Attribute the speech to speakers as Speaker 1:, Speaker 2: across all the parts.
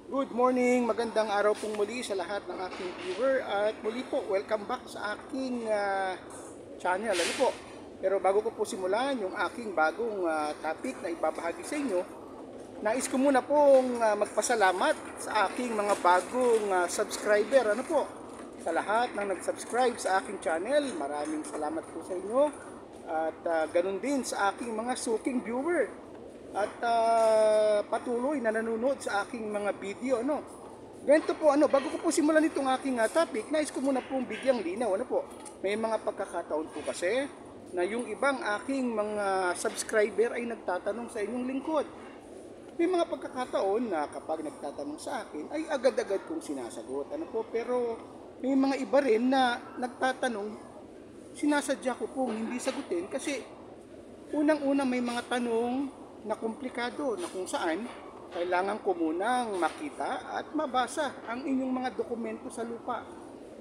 Speaker 1: Good morning, magandang araw pong muli sa lahat ng aking viewer at muli po, welcome back sa aking channel. Ano po? Pero bago ko po simulan yung aking bagong topic na ibabahagi sa inyo, nais ko muna pong magpasalamat sa aking mga bagong subscriber. Ano po? Sa lahat ng nag-subscribe sa aking channel, maraming salamat po sa inyo. At ganun din sa aking mga suking viewer at patuloy na nanonood sa aking mga video, ano. Ganito po, bago ko po simulan itong aking topic, nais ko muna pong bigyang linaw, ano po. May mga pagkakataon po kasi na yung ibang aking mga subscriber ay nagtatanong sa inyong lingkod. May mga pagkakataon na kapag nagtatanong sa akin ay agad-agad kong sinasagot, ano po. Pero may mga iba rin na nagtatanong, sinasadya ko pong hindi sagutin kasi unang-una may mga tanong na komplikado na kung saan kailangan ko munang makita at mabasa ang inyong mga dokumento sa lupa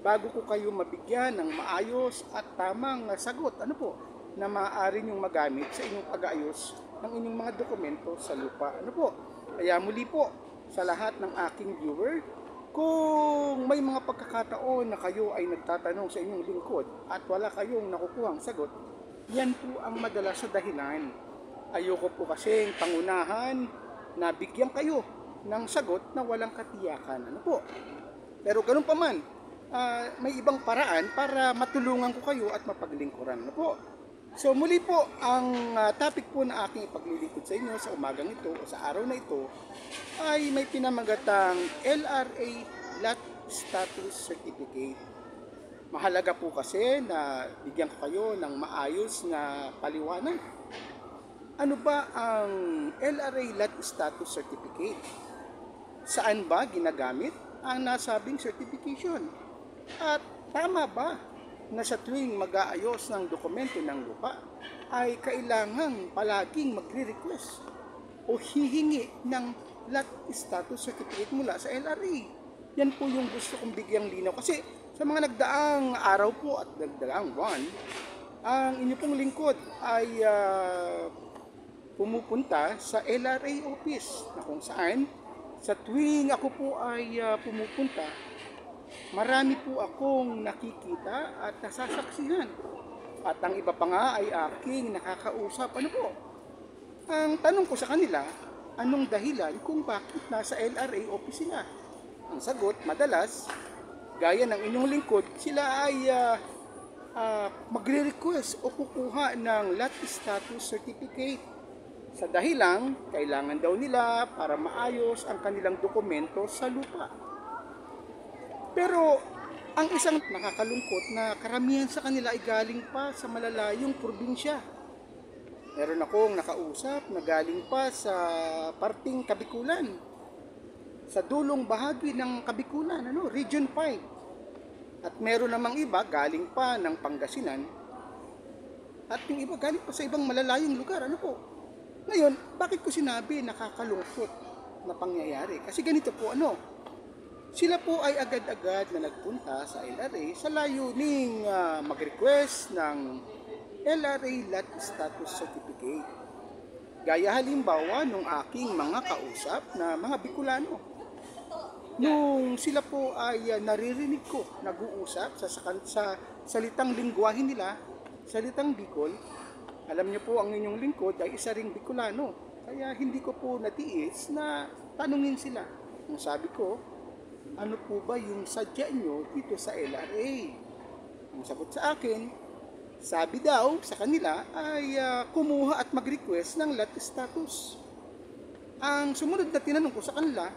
Speaker 1: bago ko kayo mabigyan ng maayos at tamang sagot, ano po, na maaari nyong magamit sa inyong pag-aayos ng inyong mga dokumento sa lupa, ano po. Kaya muli po sa lahat ng aking viewer, kung may mga pagkakataon na kayo ay nagtatanong sa inyong lingkod at wala kayong nakukuhang sagot, yan po ang madalas sa dahilan. Ayoko po kasing pangunahan na bigyan kayo ng sagot na walang katiyakan. Ano po? Pero ganun pa man, may ibang paraan para matulungan ko kayo at mapaglingkuran. Ano po? So muli po, ang topic po na aking ipaglilingkod sa inyo sa umagang ito o sa araw na ito ay may pinamagatang LRA Lot Status Certificate. Mahalaga po kasi na bigyan ko kayo ng maayos na paliwanag. Ano ba ang LRA Lot Status Certificate? Saan ba ginagamit ang nasabing certification? At tama ba na sa tuwing mag-aayos ng dokumento ng lupa ay kailangang palaging magre-request o hihingi ng lot status certificate mula sa LRA? Yan po yung gusto kong bigyang linaw kasi sa mga nagdaang araw po at nagdaang buwan, ang inyo pong lingkod ay pumupunta sa LRA office na kung saan sa tuwing ako po ay pumupunta, marami po akong nakikita at nasasaksihan. At ang iba pa nga ay aking nakakausap. Ano po? Ang tanong ko sa kanila, anong dahilan kung bakit nasa LRA office sila? Ang sagot, madalas, gaya ng inyong lingkod, sila ay magre-request o kukuha ng lot status certificate. Sa dahilang, kailangan daw nila para maayos ang kanilang dokumento sa lupa. Pero ang isang nakakalungkot na karamihan sa kanila ay galing pa sa malalayong probinsya. Meron akong nakausap na galing pa sa parting Kabikulan, sa dulong bahagi ng Kabikulan, Region 5. At meron namang iba galing pa ng Pangasinan. At yung iba galing pa sa ibang malalayong lugar, ano po. Ngayon, bakit ko sinabi nakakalungkot na pangyayari? Kasi ganito po, sila po ay agad-agad na nagpunta sa LRA sa layuning mag-request ng LRA Lot Status Certificate. Gaya halimbawa nung aking mga kausap na mga Bicolano. Nung sila po ay naririnig ko nag-uusap sa salitang lingwahe nila, salitang Bicol, alam niyo po ang inyong lingkod ay isa ring Bicolano. Kaya hindi ko po natiis na tanungin sila. Ang sabi ko, ano po ba yung sadya nyo dito sa LRA? Ang sagot sa akin, sabi daw sa kanila ay kumuha at mag-request ng lot status. Ang sumunod na tinanong ko sa kanila,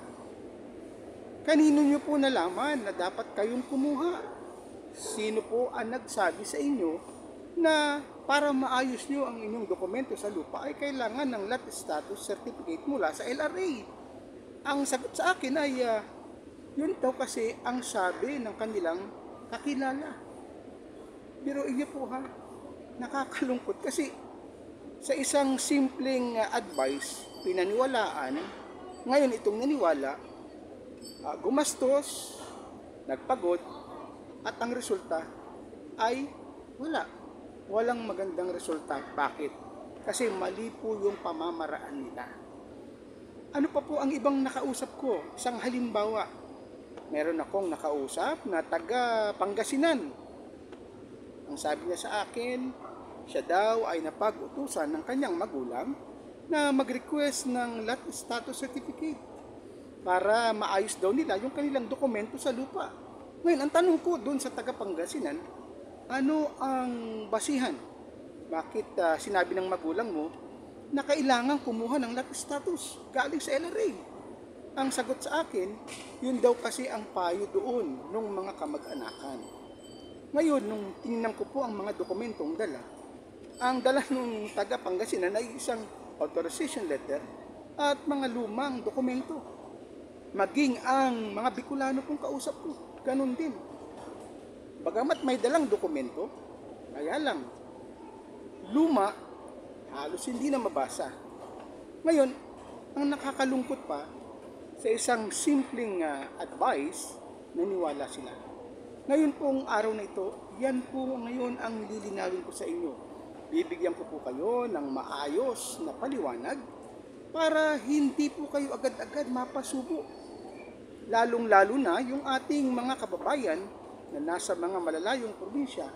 Speaker 1: kanino nyo po nalaman na dapat kayong kumuha? Sino po ang nagsabi sa inyo na para maayos nyo ang inyong dokumento sa lupa ay kailangan ng lot status certificate mula sa LRA? Ang sagot sa akin ay yun daw kasi ang sabi ng kanilang kakilala. Pero inyo po nakakalungkot kasi sa isang simpleng advice, pinaniwalaan, ngayon itong naniwala, gumastos, nagpagod, at ang resulta ay wala. Walang magandang resulta. Bakit? Kasi mali po yung pamamaraan nila. Ano pa po ang ibang nakausap ko? Isang halimbawa, meron akong nakausap na taga Pangasinan. Ang sabi niya sa akin, siya daw ay napag-utusan ng kanyang magulang na mag-request ng lot status certificate para maayos daw nila yung kanilang dokumento sa lupa. Ngayon, ang tanong ko doon sa taga Pangasinan, ano ang basihan? Bakit sinabi ng magulang mo na kailangan kumuha ng lot status galing sa LRA? Ang sagot sa akin, yun daw kasi ang payo doon ng mga kamag-anakan. Ngayon, nung tinignan ko po ang mga dokumentong dala, ang dala ng taga Pangasinan ay isang authorization letter at mga lumang dokumento. Maging ang mga Bicolano kong kausap ko, ganun din. Bagamat may dalang dokumento, kaya lang, luma, halos hindi na mabasa. Ngayon, ang nakakalungkot pa, sa isang simpleng advice, naniwala sila. Ngayon pong araw na ito, yan po ngayon ang lilinawin ko sa inyo. Bibigyan ko po kayo ng maayos na paliwanag para hindi po kayo agad-agad mapasubo. Lalong-lalo na yung ating mga kababayan na nasa mga malalayong probinsya.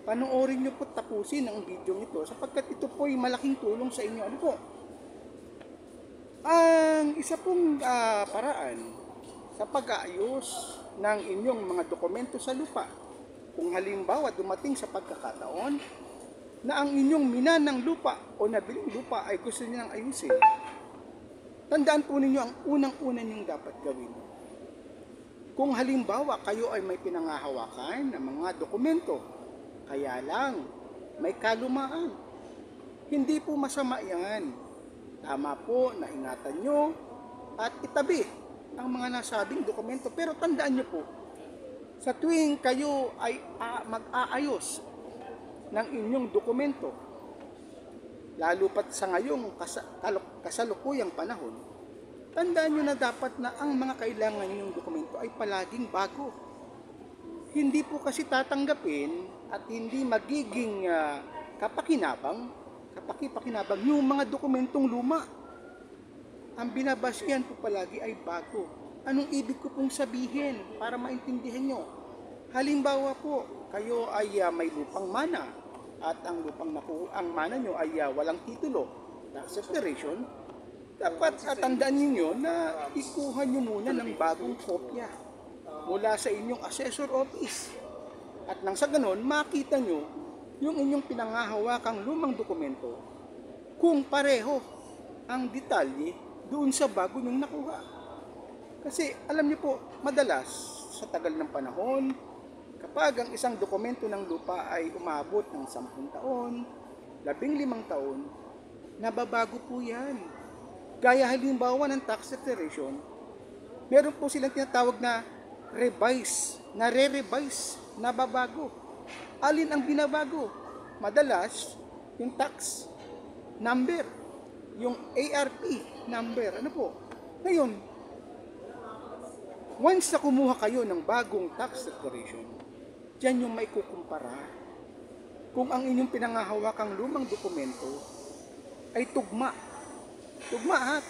Speaker 1: Panoorin nyo po tapusin ang video ito sapagkat ito po ay malaking tulong sa inyo. Ano po? Ang isa pong paraan sa pag-aayos ng inyong mga dokumento sa lupa, kung halimbawa dumating sa pagkakataon na ang inyong minanang lupa o nabiling lupa ay gusto nilang ayusin, tandaan po ninyo ang unang-una niyong dapat gawin. Kung halimbawa kayo ay may pinangahawakan ng mga dokumento, kaya lang may kalumaan, hindi po masama yan. Tama po na ingatan nyo at itabi ang mga nasabing dokumento. Pero tandaan nyo po, sa tuwing kayo ay mag-aayos ng inyong dokumento, lalo pat sa ngayong kasalukuyang panahon, tandaan nyo na dapat na ang mga kailangan ninyong dokumento ay palaging bago. Hindi po kasi tatanggapin at hindi magiging kapakinabang yung mga dokumentong luma. Ang binabasihan po palagi ay bago. Anong ibig ko pong sabihin para maintindihan nyo? Halimbawa po, kayo ay may lupang mana at ang mana nyo ay walang titulo, tax declaration, dapat tandaan niyo na ikuha nyo muna ng bagong kopya mula sa inyong assessor office. At nang sa ganon, makita nyo yung inyong pinangahawakang lumang dokumento kung pareho ang detalye doon sa bago nyong nakuha. Kasi alam niyo po, madalas sa tagal ng panahon, kapag ang isang dokumento ng lupa ay umabot ng 10 taon, 15 taon, nababago po yan. Gaya halimbawa ng tax declaration, meron po silang tinatawag na revise, na re-revise, nababago. Alin ang binabago? Madalas, yung tax number, yung ARP number. Ano po? Ngayon, once na kumuha kayo ng bagong tax declaration, dyan yung may kukumpara kung ang inyong pinangahawakang lumang dokumento ay tugma. Tugma.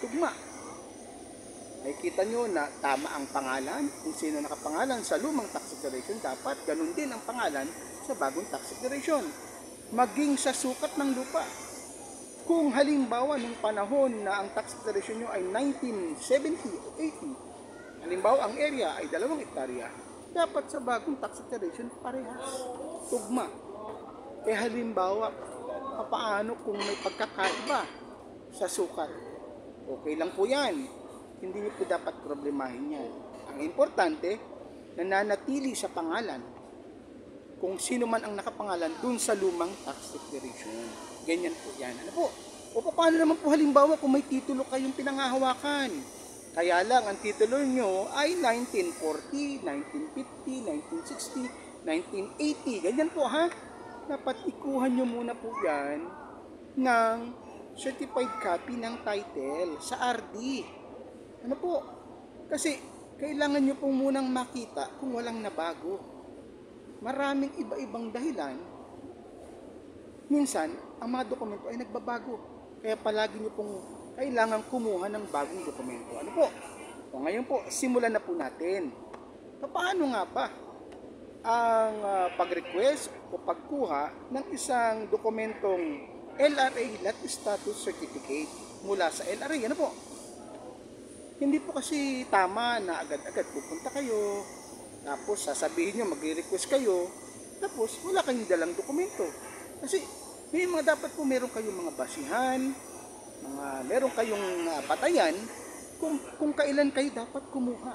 Speaker 1: Nakikita nyo na tama ang pangalan, kung sino nakapangalan sa lumang tax declaration, dapat ganun din ang pangalan sa bagong tax declaration. Maging sa sukat ng lupa. Kung halimbawa nung panahon na ang tax declaration nyo ay 1970 o 80, halimbawa ang area ay 2 hektarya, dapat sa bagong tax declaration parehas, tugma. Halimbawa, paano kung may pagkakaiba sa sukat? Okay lang po yan. Hindi niyo po dapat problemahin yan. Ang importante, nananatili sa pangalan kung sino man ang nakapangalan dun sa lumang tax declaration. Ganyan po yan. Ano po? O paano naman po halimbawa kung may titulo kayong pinangahawakan? Kaya lang, ang titulo nyo ay 1940, 1950, 1960, 1980. Ganyan po ha? Dapat ikuhan nyo muna po yan ng certified copy ng title sa RD. Ano po? Kasi kailangan nyo pong munang makita kung walang nabago. Maraming iba-ibang dahilan. Minsan, ang mga dokumento ay nagbabago. Kaya palagi nyo pong kailangan kumuha ng bagong dokumento. Ano po? O ngayon po, simulan na po natin. Paano nga ba ang pag-request o pagkuha ng isang dokumentong LRA Lot Status Certificate mula sa LRA? Ano po? Hindi po kasi tama na agad-agad pupunta kayo, tapos sasabihin nyo, magre-request kayo, tapos wala kayong dalang dokumento. Kasi may mga dapat po meron kayong mga basihan, meron kayong batayan kung kailan kayo dapat kumuha.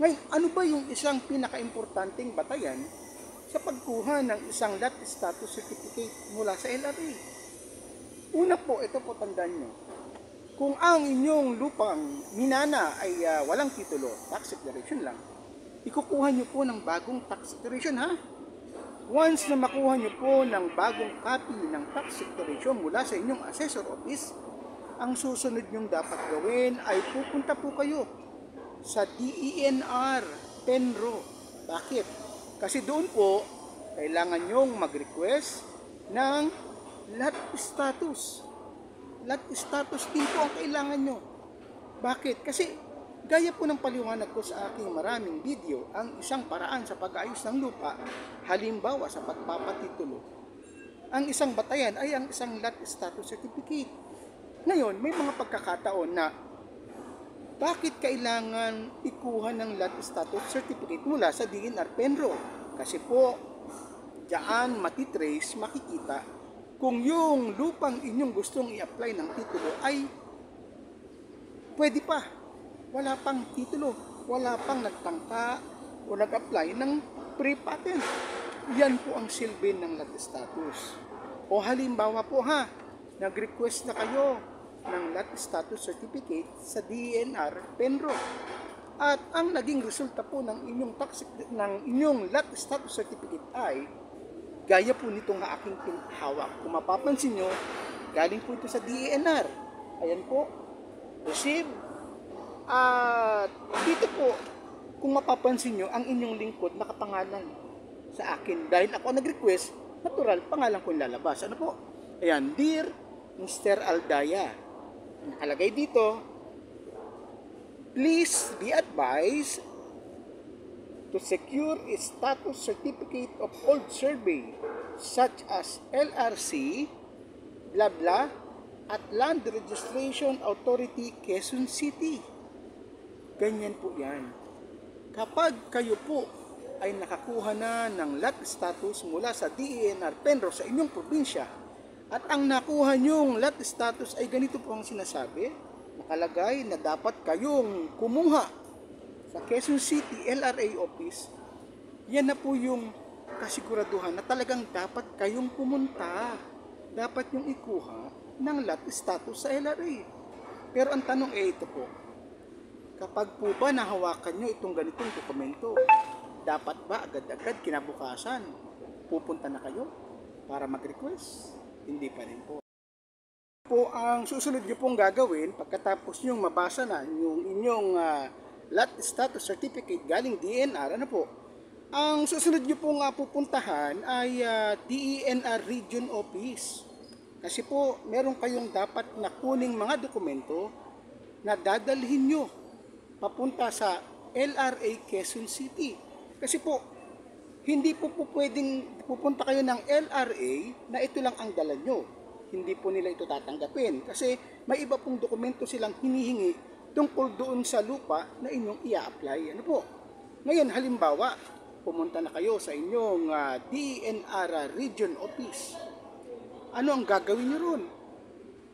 Speaker 1: Ngayon, ano ba yung isang pinaka-importanting batayan sa pagkuha ng isang Lot Status Certificate mula sa LRA? Una po, ito po tandaan nyo. Kung ang inyong lupang minana ay walang titulo, tax declaration lang, ikukuha nyo po ng bagong tax declaration, ha? Once na makuha nyo po ng bagong copy ng tax declaration mula sa inyong assessor office, ang susunod nyong dapat gawin ay pupunta po kayo sa DENR Penro. Bakit? Kasi doon po, kailangan nyong mag-request ng lot status. Lot status din po ang kailangan nyo. Bakit? Kasi gaya po ng paliwanag ko sa aking maraming video, ang isang paraan sa pag-ayos ng lupa, halimbawa sa pagpapatitulo, ang isang batayan ay ang isang lot status certificate. Ngayon, may mga pagkakataon na bakit kailangan ikuha ng lot status certificate mula sa DENR Penro? Kasi po, diyan matitrace, makikita kung yung lupang inyong gustong i-apply ng titulo ay pwede pa. Wala pang titulo, wala pang nagtangka o nag-apply ng pre-patent. Yan po ang silbi ng lot status. O halimbawa po nag-request na kayo ng lot status certificate sa DENR Penro. At ang naging resulta po ng inyong lot status certificate ay gaya po nitong aking hawak. Kung mapapansin nyo, galing po ito sa DENR. Ayan po, receive. At dito po, kung mapapansin nyo, ang inyong lingkod nakapangalan sa akin. Dahil ako nag-request, natural, pangalan ko yung lalabas. Ano po? Ayan, Dear Mr. Aldaya. Nakalagay dito, please be advised to secure a status certificate of old survey such as LRC, blah blah, at Land Registration Authority, Quezon City. Ganyan po yan. Kapag kayo po ay nakakuha na ng lot status mula sa DENR Penro sa inyong probinsya, at ang nakuha nyong lot status ay ganito po ang sinasabi, nakalagay na dapat kayong kumuha sa Quezon City LRA office, yan na po yung kasiguraduhan na talagang dapat kayong pumunta. Dapat yung ikuha ng lot status sa LRA. Pero ang tanong ito po, kapag po ba nahawakan nyo itong ganitong dokumento, dapat ba agad-agad kinabukasan pupunta na kayo para mag-request? Hindi pa rin po. Ang susunod nyo pong gagawin pagkatapos nyo mabasa na yung inyong lot status certificate galing DENR, ano po? Ang susunod nyo pong pupuntahan ay DENR Region Office. Kasi po, meron kayong dapat na kuning mga dokumento na dadalhin nyo papunta sa LRA Quezon City. Kasi po, hindi po pwedeng pupunta kayo ng LRA na ito lang ang dala nyo. Hindi po nila ito tatanggapin. Kasi may iba pong dokumento silang hinihingi tungkol doon sa lupa na inyong i-apply. Ano po? Ngayon, halimbawa, pumunta na kayo sa inyong DENR Region Office. Ano ang gagawin nyo ron?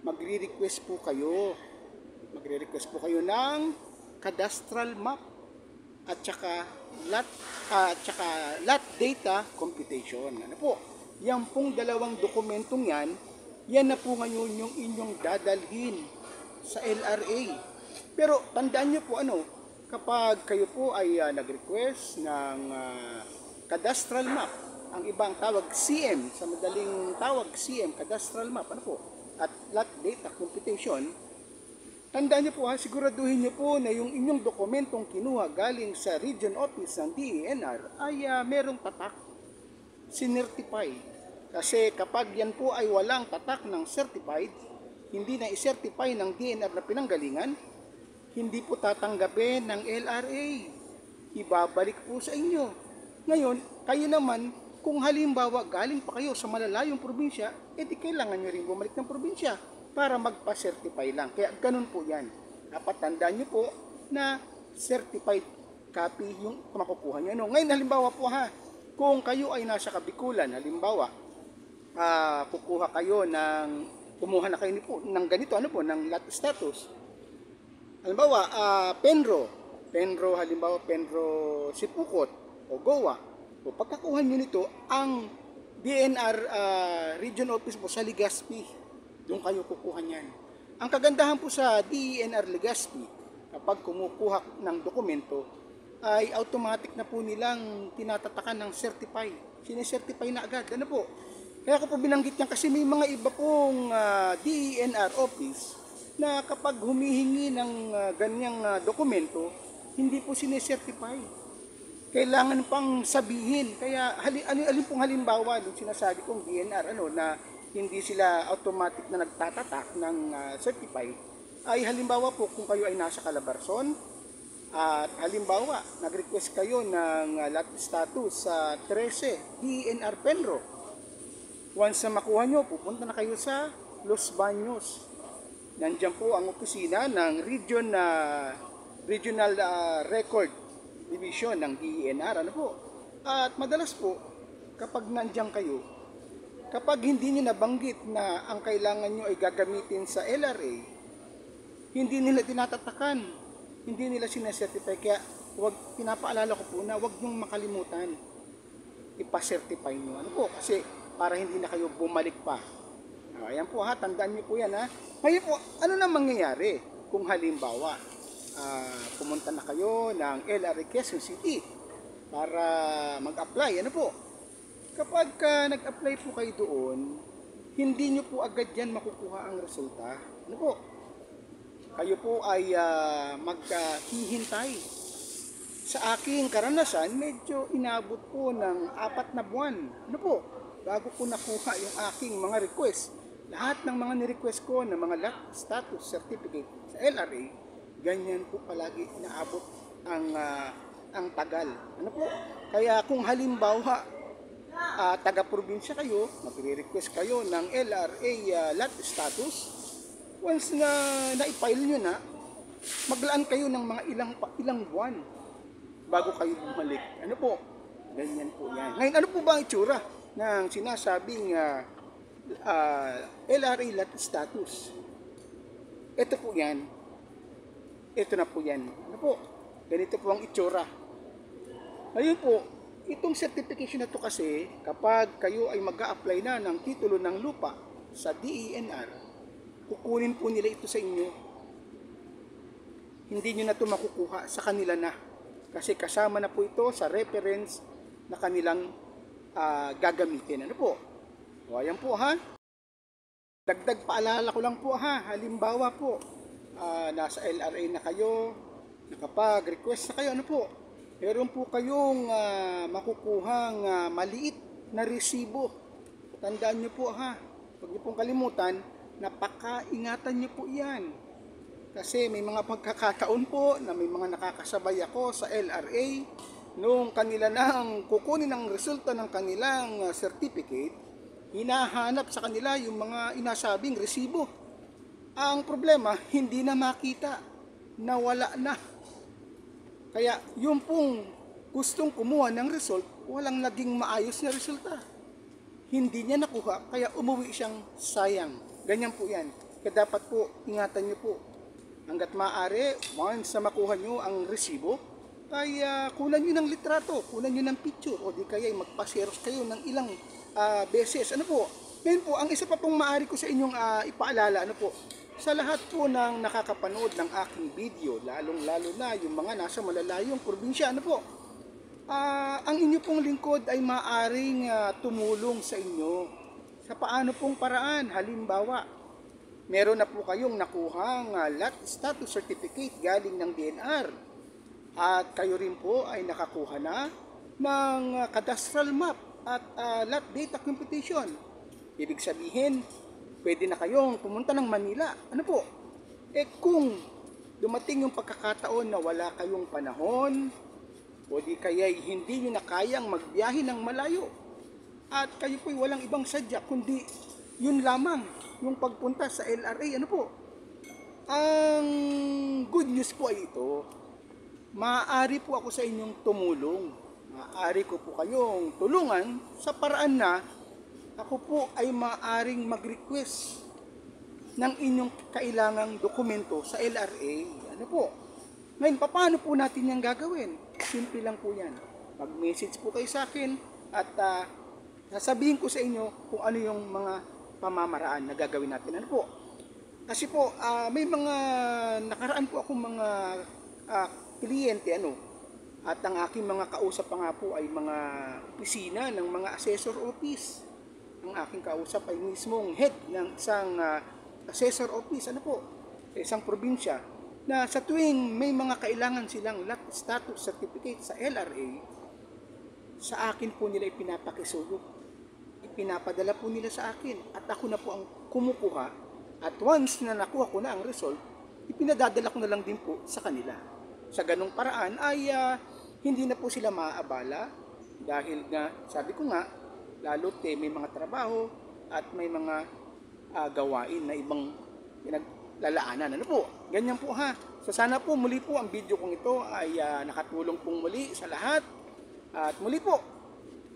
Speaker 1: Magre-request po kayo. Magre-request po kayo ng cadastral map at saka lot data computation. Ano po? Yan pong dalawang dokumentong yan na po ngayon yung inyong dadalhin sa LRA. Pero tandaan nyo po kapag kayo po ay nag-request ng cadastral map, ang ibang tawag CM, sa madaling tawag CM, cadastral map, at lot data computation, tandaan nyo po siguraduhin nyo po na yung inyong dokumentong kinuha galing sa region office ng DENR ay merong tatak, sinertify. Kasi kapag yan po ay walang tatak ng certified, hindi na i-certify ng DNR na pinanggalingan, hindi po tatanggapin ng LRA. Ibabalik po sa inyo. Ngayon, kayo naman, kung halimbawa galing pa kayo sa malalayong probinsya, edi kailangan nyo rin bumalik ng probinsya para magpa-certify lang. Kaya ganun po yan. Dapat tandaan nyo po na certified copy yung makukuha nyo. Ngayon, halimbawa po ha, kung kayo ay nasa Kabikulan, halimbawa, kukuha kayo kumuha na kayo ng ganito, ng lot status. Halimbawa, Penro, halimbawa, Penro Sipukot o Goa. O pagkakuha nyo nito, ang DNR region office po sa Legazpi, doon kayo kukuha niyan. Ang kagandahan po sa DNR Legazpi, kapag kumukuha ng dokumento, ay automatic na po nilang tinatatakan ng certify. Sine-certify na agad. Ano po? Kaya ko po binanggit niyan kasi may mga iba pong DNR office na kapag humihingi ng ganyang dokumento, hindi po sine-certify. Kailangan pang sabihin. Kaya alin pong halimbawa nung sinasabi kong DNR na hindi sila automatic na nagtatatak ng certify, ay halimbawa po kung kayo ay nasa Calabarzon at halimbawa nag-request kayo ng lot status sa 13 DNR Penro. Once na makuha nyo, pupunta na kayo sa Los Baños. Nandiyan po ang opisina ng Regional Record Division ng DENR. At madalas po, kapag nandiyan kayo, kapag hindi nyo nabanggit na ang kailangan nyo ay gagamitin sa LRA, hindi nila tinatatakan, hindi nila sinesertify. Kaya pinapaalala ko po na huwag nyong makalimutan, ipa-certify nyo. Kasi para hindi na kayo bumalik pa. Ayan po ha, tandaan nyo po yan ha. Ngayon po, ano na mangyayari kung halimbawa pumunta na kayo ng LRA Quezon City para mag-apply? Kapag nag-apply po kayo doon, hindi nyo po agad yan makukuha ang resulta. Kayo po ay maghihintay. Sa aking karanasan, medyo inabot po ng 4 na buwan. Bago ko nakuha yung aking mga request. Lahat ng mga ni-request ko ng mga lot status certificate sa LRA, ganyan po palagi inaabot ang tagal. Kaya kung halimbawa taga-probinsya kayo, magre-request kayo ng LRA lot status, once na na-file nyo na, maglaan kayo ng mga ilang buwan bago kayo bumalik. Ganyan po yan. Ngayon, ano po ba ang itsura ng sinasabing LRA lot status? Ito po yan. Ito na po yan. Ganito po ang itsura. Ngayon po, itong certification na to kasi, kapag kayo ay mag-a-apply na ng titulo ng lupa sa DENR, kukunin po nila ito sa inyo. Hindi nyo na ito makukuha sa kanila na. Kasi kasama na po ito sa reference na kanilang gagamitin. Ayan po ha. Dagdag paalala ko lang po ha. Halimbawa po, nasa LRA na kayo, nakapag-request na kayo, meron po kayong makukuhang maliit na resibo. Tandaan nyo po ha. Huwag nyo pong kalimutan, napaka-ingatan nyo po yan. Kasi may mga pagkakataon po na may mga nakakasabay ako sa LRA nung kanila nang kukunin ang resulta ng kanilang certificate, hinahanap sa kanila yung mga inasabing resibo. Ang problema, hindi na makita, nawala na. Kaya yung pong gustong kumuha ng result, walang naging maayos na resulta. Hindi niya nakuha, kaya umuwi siyang sayang. Ganyan po yan. Kaya dapat po, ingatan niyo po. Hanggat maaari, once na makuha nyo ang resibo, ay kunan nyo ng litrato, kunan nyo ng picture, o di kaya magpa-xerox kayo ng ilang beses. Ngayon po, ang isa pa pong maaari ko sa inyong ipaalala, sa lahat po ng nakakapanood ng aking video, lalong-lalo na yung mga nasa malalayong probinsya, ang inyo pong lingkod ay maaaring tumulong sa inyo. Sa paano pong paraan? Halimbawa, meron na po kayong nakuhang lot status certificate galing ng DNR. At kayo rin po ay nakakuha na ng cadastral map at lot data computation. Ibig sabihin, pwede na kayong pumunta ng Manila. Ano po? Kung dumating yung pagkakataon na wala kayong panahon, o di kaya hindi nyo na kayang magbiyahe ng malayo, at kayo po'y walang ibang sadya, kundi yun lamang, yung pagpunta sa LRA, ano po? Ang good news po ay ito, maaari po ako sa inyong tumulong. Maaari ko po kayong tulungan sa paraan na ako po ay maaaring mag-request ng inyong kailangang dokumento sa LRA. Ano po? Ngayon, paano po natin yan gagawin? Simple lang po yan. Mag-message po kayo sa akin at sasabihin ko sa inyo kung ano yung mga pamamaraan na gagawin natin. Ano po? Kasi po, may mga nakaraan po akong mga kliyente, at ang aking mga kausap pa nga po ay mga opisina ng mga assessor office. Ang aking kausap ay mismong head ng isang assessor office, sa isang probinsya, na sa tuwing may mga kailangan silang lot status certificate sa LRA, sa akin po nila ipinapakisulog. Ipinapadala po nila sa akin at ako na po ang kumukuha, at once na nakuha ko na ang result, ipinadadala ko na lang din po sa kanila. Sa ganung paraan ay hindi na po sila maaabala dahil nga, sabi ko nga, lalo't may mga trabaho at may mga gawain na ibang pinaglalaanan. Ano po? Ganyan po ha. So sana po muli po ang video kong ito ay nakatulong pong muli sa lahat. At muli po,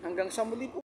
Speaker 1: hanggang sa muli po.